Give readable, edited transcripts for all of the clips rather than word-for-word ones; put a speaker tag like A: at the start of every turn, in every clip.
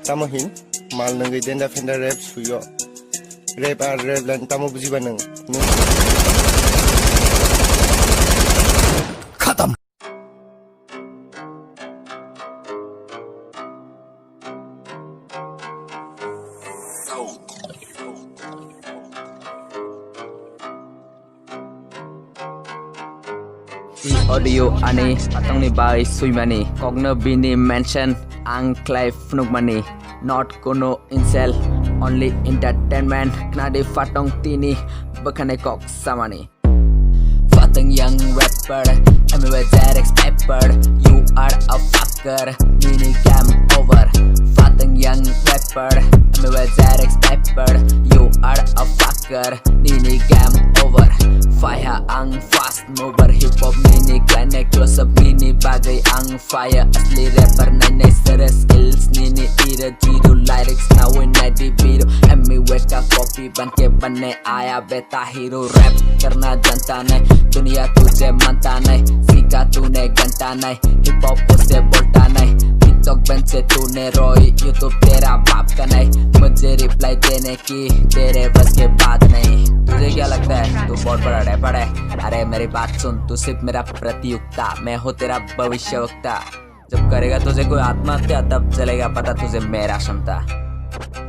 A: tamohin mal nangui denda fenda rap suyo rap ar rap lan tamo bujiba nang
B: खत्म।
C: audio ani atangni bai suimani kogno bini mention angklai fnugmani not kono incel only entertainment knadi fatong tini bakane kok samani fatang young rapper I'm with Zerex pepper you are a fucker mini game over fatang young rapper I'm with Zerex pepper you are a fucker mini game over fire ang fast mover hip hop mini kleine close up mini bagai ang fire asli rapper nai sere skills nini ira zero lyrics now in the video me wake up copy banke बनने आया बेटा hero rap करना जनता नहीं दुनिया तुझे मानता नहीं सीखा तूने घंटा नहीं हिप हॉप से बोलता नहीं टिकटॉक बन से तूने रोई यूट्यूब तेरा बाप का नहीं मुझे रिप्लाई देने की तेरे बस के बात नहीं तुझे क्या लगता है तू बहुत बड़ा रैपर है अरे मेरी बात सुन तू सिर्फ मेरा प्रतियोगिता मैं हूँ तेरा भविष्यवक्ता जब करेगा तुझे कोई आत्महत्या तब चलेगा पता तुझे मेरा क्षमता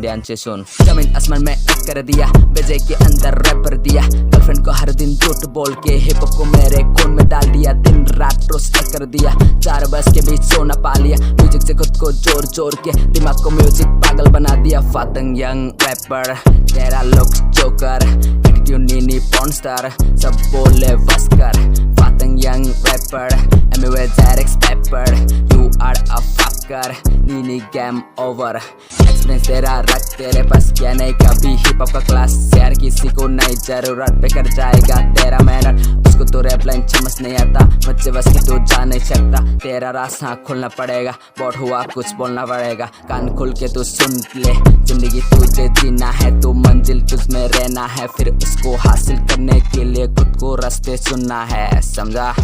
C: ध्यान से सुन जमीन आसमान में एक कर दिया बेजे के अंदर रैपर दिया गर्लफ्रेंड को हर दिन झूठ बोल के हिप हॉप को मेरे खून में डाल दिया दिन रात रोस्ट कर दिया 4 बस के बीच सोना पा लिया म्यूजिक से खुद को जोर जोर के दिमाग को म्यूजिक पागल बना दिया फातंग यंग रैपर तेरा लुक्स जोकर एटीट्यूड नीनी पॉर्न स्टार सब बोले बस कर फातंग young rapper Amway xerox paper you are a fucker नीनी गेम ओवर एक्सपीरियंस तेरा रख तेरे पास क्या नहीं कभी हिप हॉप का क्लास यार किसी को नहीं जरूरत पे कर जाएगा तेरा मेहनत उसको तो रैप लाइन समझ नहीं आता मुझसे बस की तू जा नहीं सकता तेरा रास्ता खोलना पड़ेगा बहुत हुआ कुछ बोलना पड़ेगा कान खोल के तू सुन ले जिंदगी तुझे जीना है तू मंजिल तुझ में रहना है फिर उसको हासिल करने के लिए खुद को रास्ते चुनना है समझा।